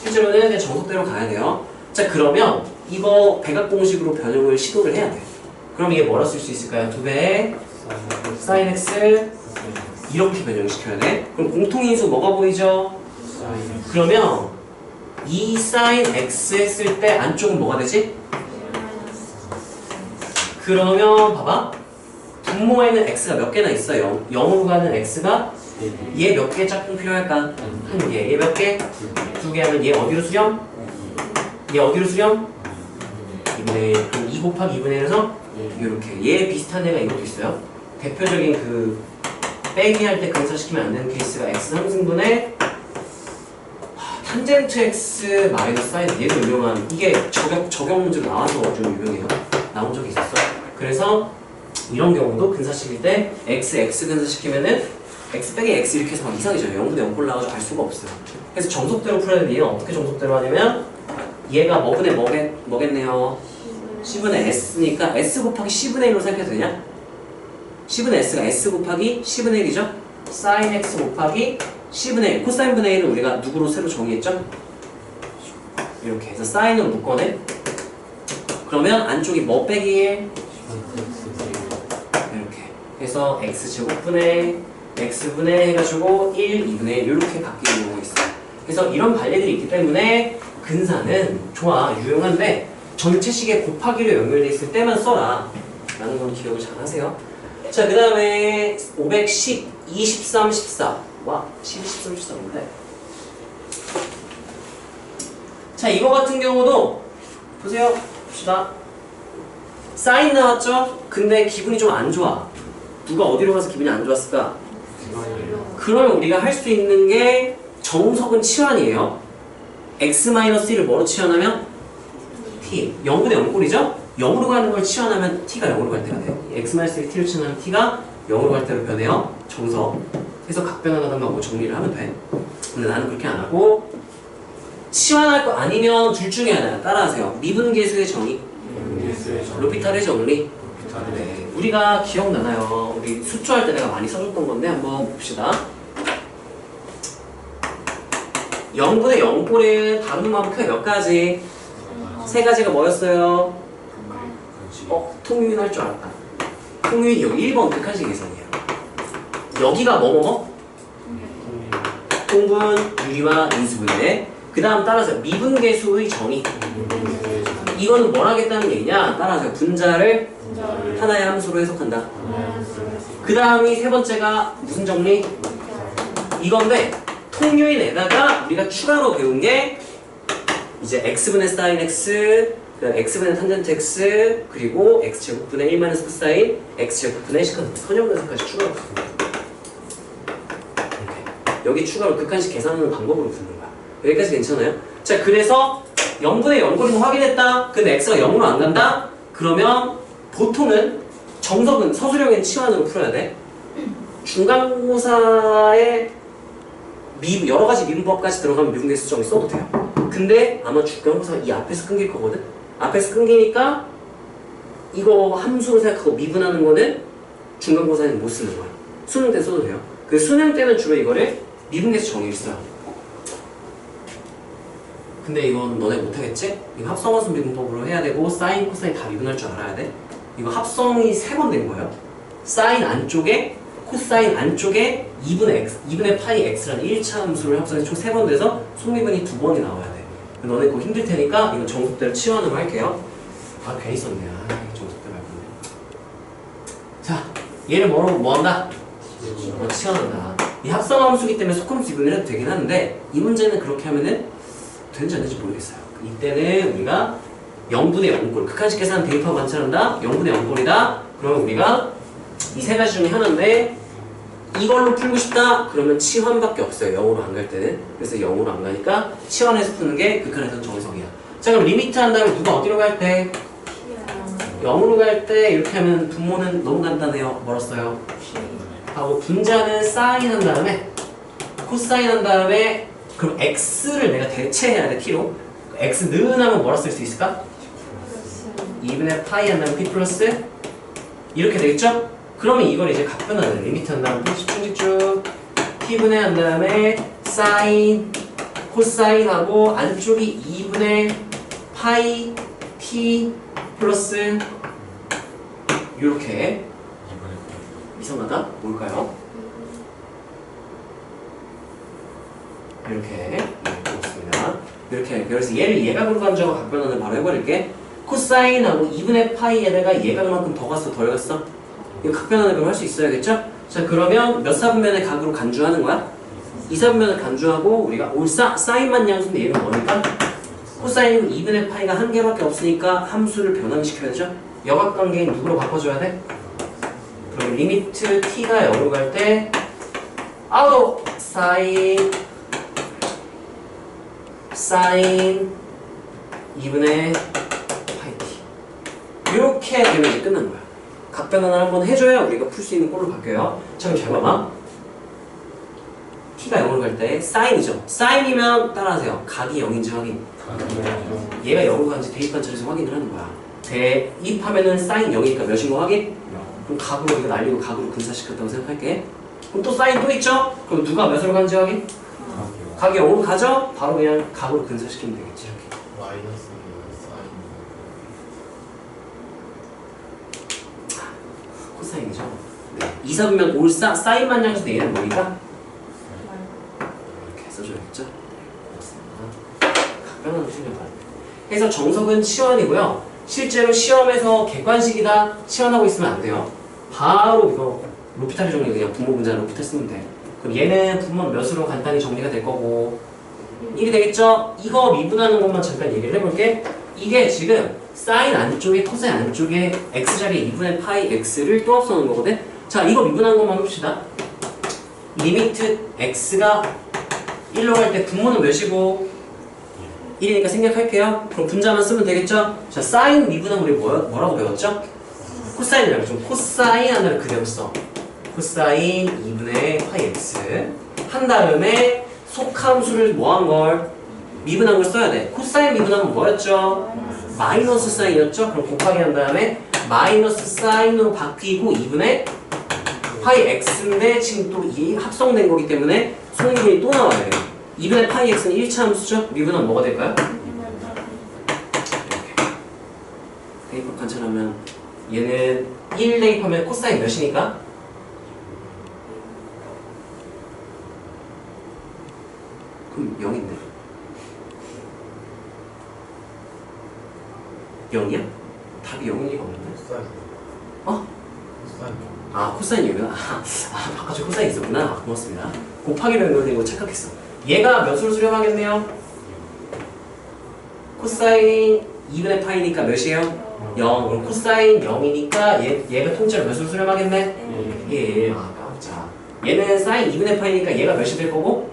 그냥 정석대로 가야 돼요. 자, 그러면 이거 백악 공식으로 변형을 시도를 해야 돼. 그럼 이게 뭐라 쓸 수 있을까요? 2배의 sin x 이렇게 변형시켜야 돼. 그럼 공통인수 뭐가 보이죠? 그러면 이 sin x 했을 때 안쪽은 뭐가 되지? 그러면 봐봐. 분모에는 x가 몇 개나 있어요. 0으로 가는 x가 얘 몇 개 짝꿍 필요할까? 한 개. 얘 몇 개? 두 개 하면 얘 어디로 수렴? 얘 어디로 수렴? 2분의 1. 그럼 2 곱하기 2분의 1에서 이렇게. 얘 비슷한 애가 이것도 있어요. 대표적인 그 빼기 할 때 근사시키면 안 되는 케이스가 x 3승분의 탄젠트 x 마이너스 사인. 얘도 유명한, 이게 적용 문제로 나와서 좀 유명해요. 나온 적이 있었어. 그래서 이런 경우도 근사시킬 때 x 근사시키면은 x 빼기 x 이렇게 해서 막 이상해져요. 0분의 0 골라가지고 알 수가 없어요. 그래서 정석대로 풀어야 되는데 얘는 어떻게 정석대로 하냐면 얘가 뭐분의 뭐겠네요. c분의 s니까 s 곱하기 c분의 1로 생각해도 되냐? c분의 s가 s 곱하기 c분의 1이죠? sin x 곱하기 c분의 1. 코사인 분의 1은 우리가 누구로 새로 정의했죠? 이렇게 해서 사인으로 묶어내. 그러면 안쪽이 뭐 빼기 1? 이렇게 해서 x제곱분의 x분의 해가지고 1, 2분의 1 이렇게 바뀌는 경우가 있어요. 그래서 이런 관례들이 있기 때문에 근사는 좋아, 유용한데 전체식의 곱하기로 연결돼 있을 때만 써라 라는 건 기억을 잘 하세요. 자, 그 다음에 510, 23, 14. 와, 12, 13, 14인데. 자, 이거 같은 경우도 보세요. 봅시다. 사인 나왔죠? 근데 기분이 좀 안 좋아. 누가 어디로 가서 기분이 안 좋았을까? 그러면 우리가 할 수 있는 게 정석은 치환이에요. x-1을 뭐로 치환하면? t. 0분의 0꼴이죠? 0으로 가는 걸 치환하면 t가 0으로 갈 때가 돼요. x-1을 t로 치환하면 t가 0으로 갈 때로 변해요. 정석. 해서 각변하다던가 뭐 정리를 하면 돼. 근데 나는 그렇게 안 하고 치환할 거 아니면 둘 중에 하나 따라하세요. 미분계수의 정의. 로피탈의 정리. 네, 우리가 기억나나요? 우리 수초할 때 내가 많이 써줬던 건데 한번 봅시다. 0분의 0꼴은 다른 놈하고 크게 몇 가지? 세 가지가 뭐였어요? 통유인 할 줄 알았다. 통유인 여기 1번 극한식 예선이에요. 여기가 뭐뭐뭐? 통분, 유리와 인수분해. 그 다음 따라서 미분계수의 정의. 이거는 뭘 하겠다는 얘기냐? 따라서 분자를 하나의 함수로 해석한다. 그 다음이 세 번째가 무슨 정리? 이건데 통유인에다가 우리가 추가로 배운 게 이제 x분의 sin x, 그다음 x분의 탄젠트 x, 그리고 x제곱분의 1 마이너스 코사인 x제곱분의 선형근사까지 추가로 붙습니다. 여기 추가로 극한식 계산하는 방법으로 붙는 거야. 여기까지 괜찮아요? 자, 그래서 0분의 0꼴인 거 확인했다. 근데 x가 0으로 안 간다? 그러면 보통은 정석은 서술형인 치환으로 풀어야 돼. 중간고사에 여러 가지 미분법까지 들어가면 미분계수 정의 써도 돼요. 근데 아마 중간고사 이 앞에서 끊길 거거든? 앞에서 끊기니까 이거 함수로 생각하고 미분하는 거는 중간고사에는 못 쓰는 거야. 수능 때 써도 돼요. 그 수능 때는 주로 이거를 미분계수 정의를 써요. 근데 이건 너네 못하겠지? 이거 합성화수 미분법으로 해야 되고 사인, 코사인 다 미분할 줄 알아야 돼. 이거 합성이 3번 된 거예요. 사인 안쪽에 코사인 안쪽에 2분의 파이 x라는 1차 함수를 합성해서 총 3번 돼서 속미분이 2번이 나와야 돼. 너네 그거 힘들 테니까 이건 정석대로 치환으로 할게요. 아, 괜히 썼네. 아, 정석대로 할 건데. 자, 얘를 뭐 한다? 치환한다. 이 합성함수기 때문에 속함수 이분을 해도 되긴 하는데 이 문제는 그렇게 하면은 되는지 안 되는지 모르겠어요. 이때는 우리가 0분의 0꼴 극한식 계산 대입하고 관찰한다. 0분의 0꼴이다. 그러면 우리가 이 세 가지 중에 하나인데 이걸로 풀고 싶다? 그러면 치환밖에 없어요. 0으로 안 갈 때는. 그래서 0으로 안 가니까 치환해서 푸는 게 극한에서는 정석이야. 자 그럼 리미트 한 다음에 누가 어디로 갈 때? 0으로 갈 때 이렇게 하면 분모는 너무 간단해요. 멀었어요. 하고 분자는 사인 한 다음에 코사인 한 다음에 그럼 x를 내가 대체해야 돼 t로. x 느은하면 뭐라 쓸 수 있을까? 2분의 파이 한 다음에 p 플러스 이렇게 되겠죠? 그러면 이걸 이제 각변하는 리미트 한 다음에 충직쭉 t분의 한 다음에 사인 코사인하고 안쪽이 2분의 파이 t 플러스 이렇게 이상하다? 뭘까요? 이렇게 있습니다. 이렇게 그래서 얘를 예각으로 간주하고 각변환을 바로 해버릴게. 코사인하고 2분의 파이에다가 얘가 그만큼 더 갔어 덜 갔어? 이거 각변환을 그럼 할 수 있어야겠죠? 자 그러면 몇 사분면의 각으로 간주하는 거야? 2사분면을 간주하고 우리가 올 사인만 양수인데 얘는 뭐니까? 코사인은 2분의 파이가 한 개밖에 없으니까 함수를 변환시켜야 되죠? 여각관계인 누구로 바꿔줘야 돼? 그럼 리미트 t가 0으로 갈 때 아웃 사인 2분의 파이 t 이렇게 되면 이제 끝난 거야. 각변환을 한번 해줘야 우리가 풀 수 있는 꼴로 바뀌어요. 자 그럼 잘 봐봐. t가 0으로 갈 때 사인이죠. 사인이면 따라하세요. 각이 0인지 확인. 얘가 0으로 가는지 대입 관찰에서 확인을 하는 거야. 대입하면은 사인 0이니까 몇인 거 확인? 그럼 각으로 이거 날리고 각으로 근사시켰다고 생각할게. 그럼 또 사인 또 있죠? 그럼 누가 몇으로 가는지 확인? 각이 0으로 가죠? 바로 그냥 각으로 근사시키면 되겠지. 이렇게. 마이너스 코사인이죠. 네. 2사분면 올사 사인만 양수 얘는 뭐니까? 이렇게 써줘야겠죠? 각변환을 생각하는. 그래서 정석은 치환이고요. 실제로 시험에서 객관식이다 치환하고 있으면 안 돼요. 바로 이거 로피탈 정리 그냥 분모 분자 로피탈 쓰면 돼. 그럼 얘는 분모 몇으로 간단히 정리가 될 거고 1이 되겠죠? 이거 미분하는 것만 잠깐 얘기를 해볼게. 이게 지금 사인 안쪽에 코사인 안쪽에 x자리에 2분의 파이 x를 또 합성한 거거든. 자 이거 미분하는 것만 봅시다. 리미트 x가 1로 갈 때 분모는 몇이고 1이니까 생략할게요. 그럼 분자만 쓰면 되겠죠? 자 사인 미분하면 우리 뭐라고 배웠죠? 코사인이라고 좀 코사인 하나를 그대로 써. 코사인 2분의 파이 x 한 다음에 속함수를 뭐한 걸? 미분한 걸 써야 돼. 코사인 미분하면 뭐였죠? 마이너스 사인이었죠? 그럼 곱하기 한 다음에 마이너스 사인으로 바뀌고 2분의 파이 x인데 지금 또 이 합성된 거기 때문에 속미분이 또 나와야 돼요. 2분의 파이 x는 1차 함수죠? 미분하면 뭐가 될까요? 대입 관찰하면 얘는 1 대입하면 코사인 몇이니까? 그럼 0인데 0이야? 답이 0일 리가 없는데? 코사인. 어? 코사인. 아 코사인이구나. 바깥에 코사인 있었구나. 고맙습니다. 곱하기로 연결된 거 착각했어. 얘가 몇으로 수렴하겠네요? 코사인 2분의 파이니까 몇이에요? 0. 그럼 코사인 0이니까 얘가 통째로 몇으로 수렴하겠네? 1. 아 깜짝. 얘는 사인 2분의 파이니까 얘가 몇이 될 거고?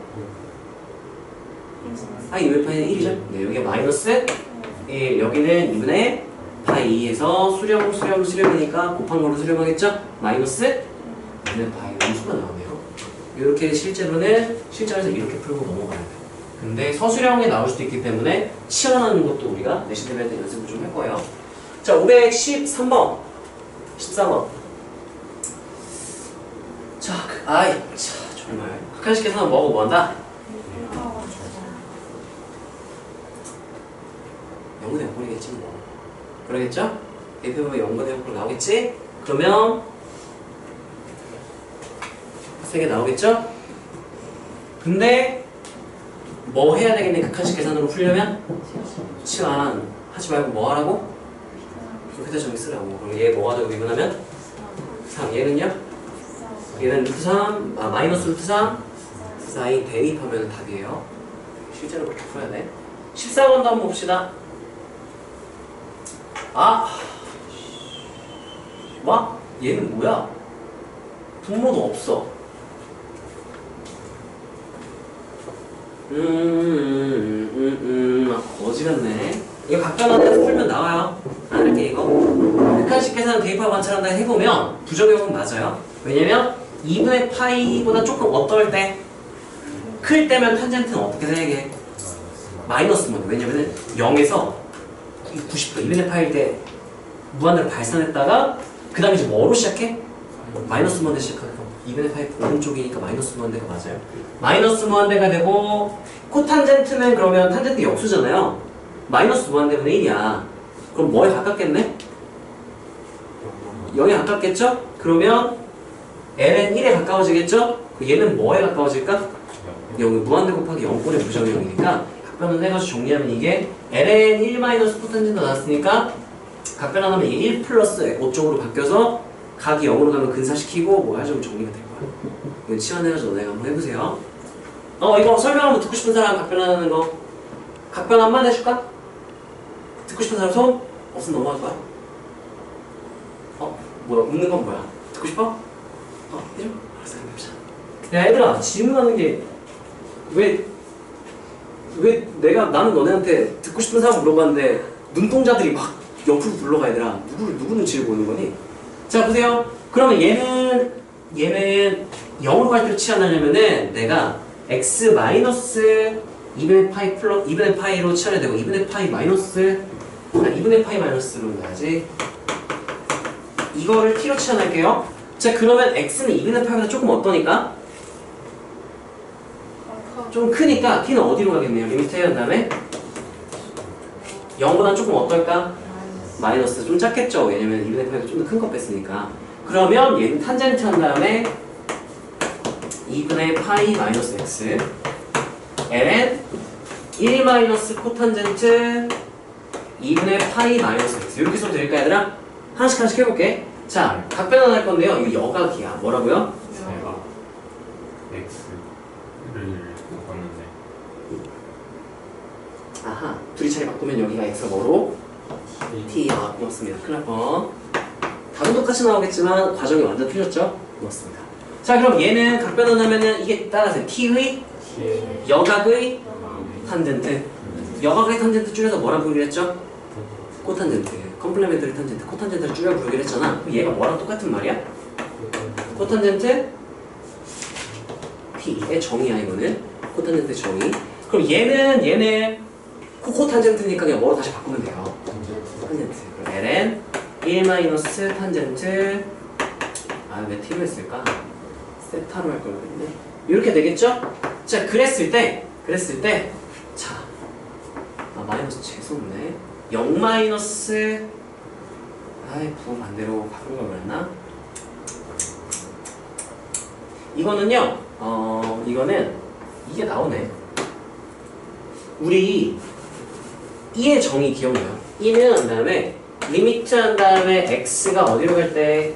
사인 2분의 파이는 1이죠? 네, 여기가 마이너스 1. 여기는 2분의 파이 2에서 수렴이니까 곱한 걸로 수렴하겠죠? 마이너스 2분의 파이. 음수가 나오네요. 이렇게 실전에서 이렇게 풀고 넘어가야 돼. 근데 서술형에 나올 수도 있기 때문에 치환하는 것도 우리가 내신 대비할 때 연습을 좀 할 거예요. 자, 513번, 14번. 자, 정말 극한식 계산은 뭐하고 뭐한다? 0분의 0꼴이겠지 뭐. 그러겠죠? 대표보면 0분의 0꼴 나오겠지? 그러면 3개 나오겠죠? 근데 뭐 해야 되겠네? 극한식 계산으로 풀려면? 치환 하지 말고 뭐 하라고? 휴대전화 쓰라고. 그럼 얘 뭐가 되고 미분하면? 3. 얘는요? 얘는 루트 3, 마이너스 루트 3 사인 대입하면 답이에요. 실제로 그렇게 풀어야 돼. 14번도 한번 봅시다. 얘는 뭐야? 분모도 없어. 거지 같네. 이거 각변환해서 풀면 나와요. 안 할게 이거. 극한식 계산 대입하고 관찰한다 해보면 부적용은 맞아요. 왜냐면 2분의 파이보다 조금 어떨 때? 클 때면 탄젠트는 어떻게 되게? 마이너스면 왜냐면은 0에서 90도 2분의 파일 때 무한대로 발산했다가 그 다음에 이제 뭐로 시작해? 마이너스 무한대 시작하니까 2분의 파이 오른쪽이니까 마이너스 무한대가 맞아요. 마이너스 무한대가 되고 코탄젠트는 그러면 탄젠트 역수잖아요. 마이너스 무한대면 1이야. 그럼 뭐에 가깝겠네? 0에 가깝겠죠? 그러면 ln 1에 가까워지겠죠? 얘는 뭐에 가까워질까? 0, 무한대 곱하기 0꼴의 부정형이니까 각변을 해가지고 정리하면 이게 ln 1 마이너스 코탄젠트 나왔으니까 각변하면 이게 1 플러스 5쪽으로 바뀌어서 각이 0으로 가면 근사시키고 뭐 하자면 정리가 될 거야. 이건 치환해가지고 너네가 한번 해보세요. 이거 설명 한번 듣고 싶은 사람 각변하는 거 각변 한번 해줄까? 듣고 싶은 사람 손? 없으면 넘어갈 거야. 뭐야 웃는 건 뭐야? 듣고 싶어? 해줘? 알았어 해봅시다. 야 얘들아 질문하는 게 왜 나는 너네한테 듣고 싶은 사람 물어봤는데 눈동자들이 막 옆으로 굴러가 얘들아 누구 눈치를 보는 거니? 자 보세요. 그러면 얘는 0으로 갈 때로 치환하려면은 내가 x 마이너스 2분의 파이 플러스 2분의 파이로 치환해야 되고 2분의 파이 마이너스 2분의 파이 마이너스로 넣어야지. 이거를 t로 치환할게요. 자 그러면 x는 2분의 파이보다 조금 어떠니까? 좀 크니까 t는 어디로 가겠네요? 리미트 해야 한 다음에 0보다 조금 어떨까? 마이너스 좀 작겠죠? 왜냐면 2분의 파이보다 좀 더 큰 거 뺐으니까. 그러면 얘는 탄젠트 한 다음에 2분의 파이 마이너스 x ln 1 마이너스 코탄젠트 2분의 파이 마이너스 x 이렇게 써도 될까 얘들아? 하나씩 해볼게. 자 각변환 할 건데요. 이거 여각이야. 뭐라고요? 제가 x를 바꿨는데 아하 둘이 차이 바꾸면 여기가 x가 뭐로? t 고맙습니다. 큰일 날 뻔. 답은 똑같이 나오겠지만 과정이 완전 틀렸죠? 고맙습니다. 자 그럼 얘는 각변환 하면은 이게 따라서 t의 여각의 탄젠트 여각의 탄젠트 줄여서 뭐라 부르기로 했죠? 코탄젠트 컴플레멘터리 탄젠트 코탄젠트를 줄여 부르기로 했잖아. 그럼 얘가 뭐랑 똑같은 말이야? 코탄젠트 t의 정의야 이거는 코탄젠트 정의. 그럼 얘는 코탄젠트니까 그냥 뭐로 다시 바꾸면 돼요? 탄젠트. 그럼 ln 1 마이너스 탄젠트 왜 t로 했을까? 세타로 할 걸 그랬네. 이렇게 되겠죠? 자 그랬을 때 자 마이너스 재수없네. 0 마이너스 부호 반대로 바꾼 걸 그랬나? 이거는요 이거는 이게 나오네. 우리 이의 정의 기억나요? 이는 한 다음에 리미트 한 다음에 x가 어디로 갈 때?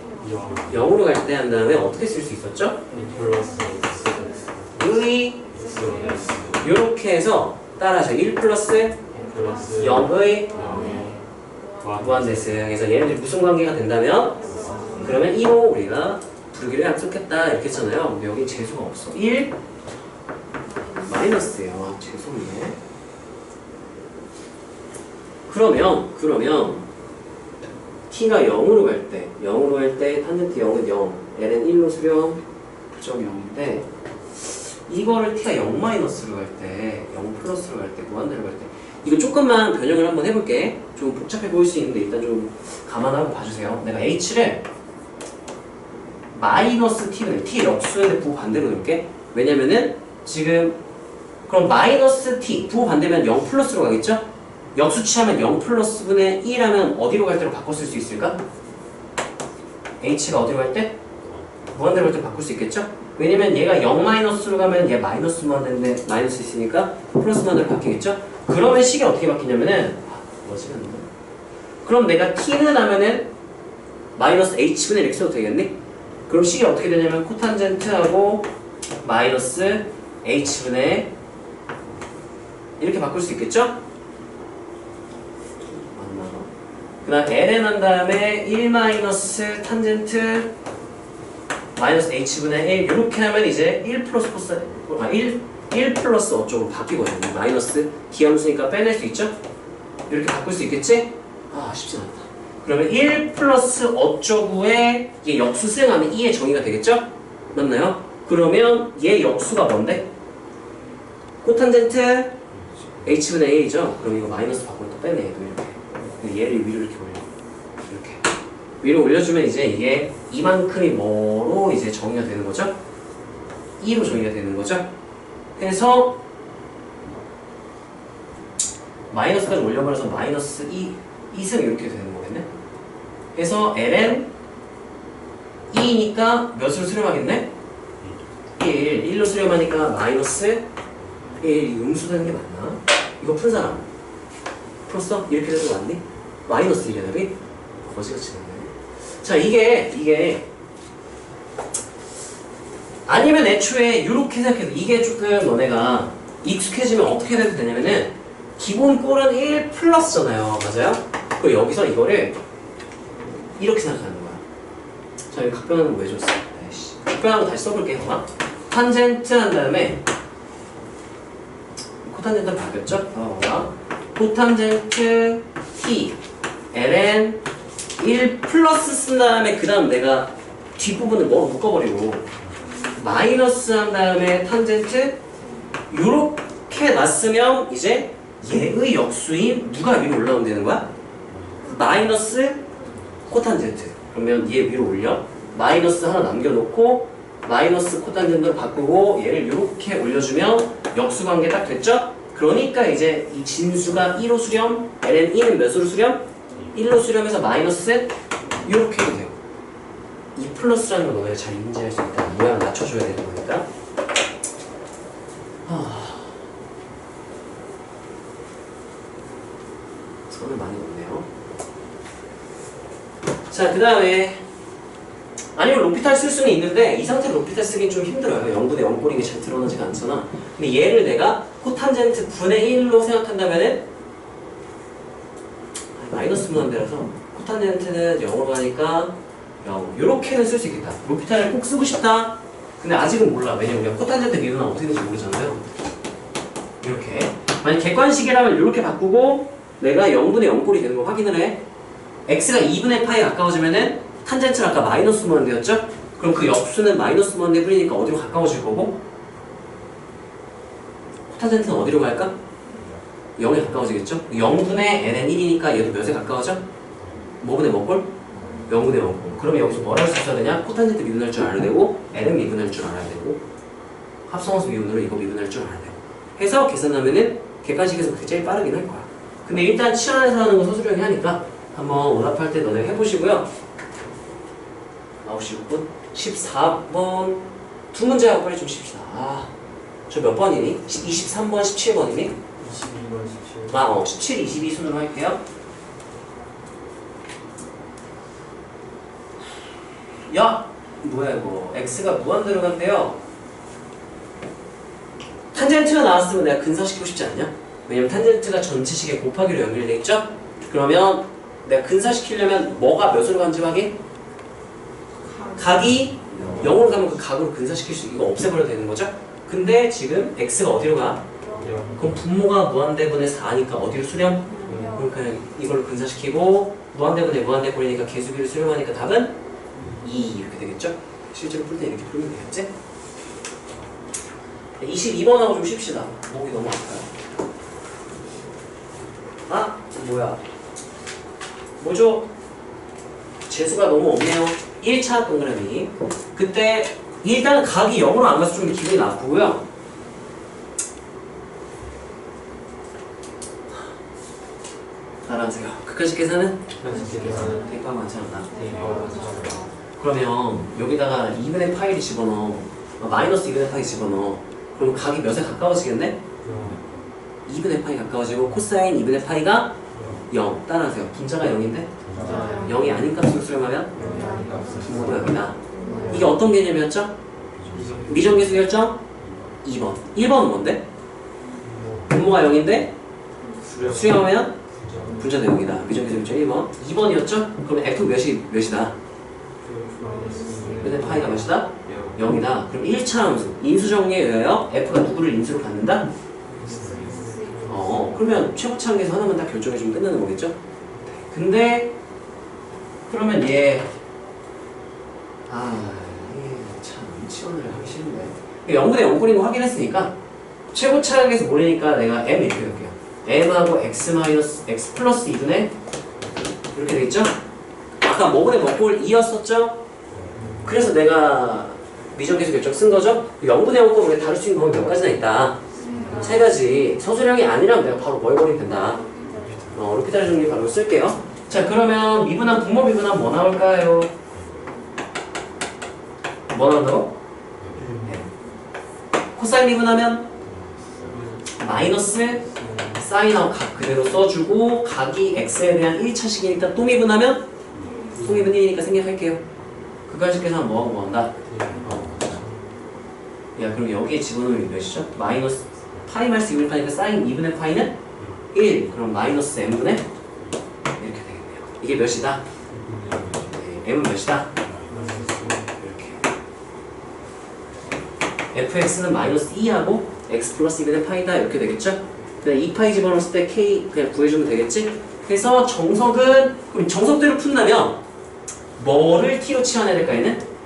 0으로 갈 때 한 다음에 어떻게 쓸 수 있었죠? 플러스 의 요렇게 해서 따라서 1 플러스 0의 무한대수. 그래서 얘네들이 무슨 관계가 된다면 그러면 2로 우리가 부르기로 약속했다 이렇게 했잖아요. 근데 여기 재수가 없어. 1 마이너스예요. 재수없네. 그러면 t가 0으로 갈 때 탄젠트 0은 0 ln 1로 수렴 부정 0인데 이거를 t가 0 마이너스로 갈 때 0 플러스로 갈 때 무한대로 갈 때 이거 조금만 변형을 한번 해볼게. 좀 복잡해 보일 수 있는데 일단 좀 감안하고 봐주세요. 내가 h를 마이너스 t를 t 역수인데 부호 반대로 넣을게. 왜냐면은 지금 그럼 마이너스 t 부호 반대면 0 플러스로 가겠죠? 역수 취하면 0 플러스 분의 1하면 어디로 갈 때로 바꿔 쓸 수 있을까? h가 어디로 갈 때? 무한대로 갈 때 바꿀 수 있겠죠? 왜냐면 얘가 0 마이너스로 가면 얘 마이너스만 되는데 마이너스 있으니까 플러스만 으로 바뀌겠죠? 그러면 식이 어떻게 바뀌냐면은 그럼 내가 t는 하면은 마이너스 h분의 x도 되겠니? 그럼 식이 어떻게 되냐면 코탄젠트하고 마이너스 h분의 이렇게 바꿀 수 있겠죠? 맞나? 그 다음 ln 한 다음에 1 마이너스 탄젠트 마이너스 h분의 1 이렇게 하면 이제 1 플러스 코사인 1 플러스 어쩌고 바뀌거든요. 마이너스 기함수니까 빼낼 수 있죠? 이렇게 바꿀 수 있겠지? 아 쉽지 않다. 그러면 1 플러스 어쩌고에 얘 역수 수행하면 2의 정의가 되겠죠? 맞나요? 그러면 얘 역수가 뭔데? 코탄젠트 h분의 a죠? 그럼 이거 마이너스 바꾸면 또 빼내. 이렇게 얘를 위로 이렇게 올려. 이렇게 위로 올려주면 이제 이게 이만큼이 뭐로 이제 정의가 되는 거죠? 2로 정의가 되는 거죠? 해서 마이너스까지 올려버려서 마이너스 2승 이렇게 되는 거겠네? 해서 ln 2니까 몇으로 수렴하겠네? 1로 수렴하니까 마이너스 1이 음수되는 게 맞나? 이거 푼 사람 풀었어? 이렇게 돼도 맞니? 마이너스 1이야 답이? 거지같이 됐네. 자 이게 아니면 애초에 이렇게 생각해도 이게 조금 너네가 익숙해지면 어떻게 돼도 되냐면은 기본 꼴은 1 플러스잖아요. 맞아요? 그리고 여기서 이거를 이렇게 생각하는 거야. 자 여기 각변하는 거 왜 줬어? 에이씨. 각변하는 거 다시 써볼게요. 봐봐. 탄젠트 한 다음에 코탄젠트는 바뀌었죠? 봐봐. 코탄젠트 T ln 1 플러스 쓴 다음에 그 다음 내가 뒷부분을 뭐로 묶어버리고 마이너스 한 다음에 탄젠트 요렇게 놨으면 이제 얘의 역수인 누가 위로 올라오면 되는 거야? 마이너스 코탄젠트. 그러면 얘 위로 올려 마이너스 하나 남겨놓고 마이너스 코탄젠트로 바꾸고 얘를 이렇게 올려주면 역수 관계 딱 됐죠? 그러니까 이제 이 진수가 1로 수렴 ln 2는 몇으로 수렴? 1로 수렴해서 마이너스 이렇게 해도 돼요. 이 플러스라는 건 너네가 잘 인지할 수 있다. 모양 낮춰줘야 되는 거니까. 선을 많이 놓네요. 자, 그 다음에 아니면 로피탈 쓸 수는 있는데 이 상태로 로피탈 쓰긴 좀 힘들어요. 0분의 0꼴인 게 잘 드러나지가 않잖아. 근데 얘를 내가 코탄젠트 분의 1로 생각한다면은 마이너스 분한대라서 코탄젠트는 0으로 가니까 0 요렇게는 쓸 수 있겠다. 로피탈을 꼭 쓰고 싶다. 근데 아직은 몰라. 왜냐면 우리가 코탄젠트 미분은 어떻게 되는지 모르잖아요. 이렇게 만약 객관식이라면 이렇게 바꾸고 내가 0분의 0꼴이 되는 거 확인을 해. x가 2분의 파이에 가까워지면은 탄젠트는 아까 마이너스 무한대였죠? 그럼 그 역수는 마이너스 무한대 뿌리니까 어디로 가까워질 거고? 코탄젠트는 어디로 갈까? 0에 가까워지겠죠? 0분의 ln 1이니까 얘도 몇에 가까워져? 뭐분의 뭐 꼴? 0분의 0꼴. 그러면 여기서 뭘 할 수 있어야 되냐? 코탄젠트 미분할 줄 알아야 되고 ln 미분할 줄 알아야 되고 합성함수 미분으로 이거 미분할 줄 알아야 되고 해서 계산하면은 객관식에서 그게 제일 빠르긴 할 거야. 근데 일단 치안에서 하는 거 서술형이 하니까 한번 오답할 때 너네 해보시고요. 9시 6분 14번 두 문제 하고 빨리 좀 쉽시다. 저 몇 번이니? 23번 17번이니? 22번 17. 17, 22 순으로 할게요. 야! 뭐야 이거 x가 무한대로 간대요. 탄젠트가 나왔으면 내가 근사시키고 싶지 않냐? 왜냐면 탄젠트가 전체식에 곱하기로 연결돼 있죠? 그러면 내가 근사시키려면 뭐가 몇으로 간지 확인? 각이 0으로 가면 그 각으로 근사시킬 수 이거 없애버려도 되는 거죠? 근데 지금 x가 어디로 가? 그럼 분모가 무한대분의 4니까 어디로 수렴? 그러니까 이걸로 근사시키고 무한대분의 무한대꼴이니까 계수기를 수렴하니까 답은 2 이렇게 되겠죠? 실제로 풀 때 이렇게 풀면 되겠지? 22번하고 좀 쉽시다. 목이 너무 아파요. 뭐야? 뭐죠? 재수가 너무 없네요. 1차 동그라미. 그때 일단 각이 0으로 안 가서 좀 기분이 나쁘고요. 알아보세요. 극한식 계산은? 대가 많지 않나? 그러면 여기다가 2분의 파이를 집어넣어. 마이너스 2분의 파이 집어넣어. 그럼 각이 몇에 가까워지겠네? 2분의 파이 가까워지고 코사인 2분의 파이가 0. 따라하세요. 분자가 0인데? 0이 아닌 값으로 수렴하면? 분모가 여기다. 이게 어떤 개념이었죠? 미정계수 결정 2번. 1번은 뭔데? 분모가 0인데 수렴하면 분자 대응이다. 미정계수 결정 1번. 2번이었죠? 그럼 F 몇이다? 근데 파이가 몇이다? 0이다. 그럼 1차 함수 인수정리에 의하여 F가 누구를 인수로 갖는다? 그러면 최고차 항에서 하나만 딱 결정해주면 끝나는 거겠죠? 근데 그러면 얘 참 치원을 하기 싫은데 0분의 0꼴인 거 확인했으니까 최고차 항에서 모르니까 내가 M 이렇게 할게요. M하고 X 플러스 2분의 이렇게 되겠죠? 아까 뭐분의 뭐꼴 2였었죠? 그래서 내가 미정계수 결정 쓴 거죠? 0분의 0꼴 우리가 다룰 수 있는 방법이 몇 가지나 있다. 세 가지. 서술형이 아니라면 내가 바로 뭐 해버리면 된다. 루피타르 정리 바로 쓸게요. 자, 그러면 미분한 분모 미분한 뭐 나올까요? 뭐 나온다고? 코사인 미분하면 마이너스 사인하고 각 그대로 써주고 각이 x에 대한 1차식이니까 또 미분하면 소미분 1이니까 생략할게요. 그까지 계산 뭐하고 뭐한다? 야, 그럼 여기에 집어넣으면 몇이죠? 마이너스 파이 마이너스 2분의 파이니까 사인 2분의 파이는 1. 그럼 마이너스 m분의 이렇게 되겠네요. 이게 몇이다? 네, m은 몇이다? 이렇게. fx는 마이너스 2하고 x 플러스 2분의 파이다. 이렇게 되겠죠? 그냥 2파이 집어넣었을 때 k 그냥 구해주면 되겠지? 그래서 정석은, 그럼 정석대로 푼다면 뭐를 t로 치환해야 될까, 얘는?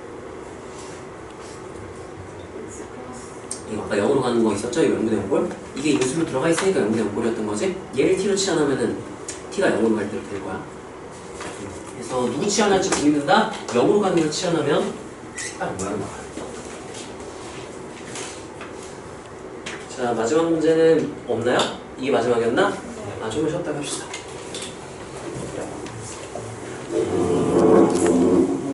이거 아까 0으로 가는 거 있었죠? 이거 0분의 0꼴? 이게 인수로 들어가 있으니까 0분의 0꼴이었던 거지? 얘를 t로 치환하면은 t가 0으로 갈 때로 될 거야. 그래서 누구 치환할지 고민된다? 0으로 가는 걸 치환하면 딱 모양 나와요. 자, 마지막 문제는 없나요? 이게 마지막이었나? 조금만 쉬었다 갑시다.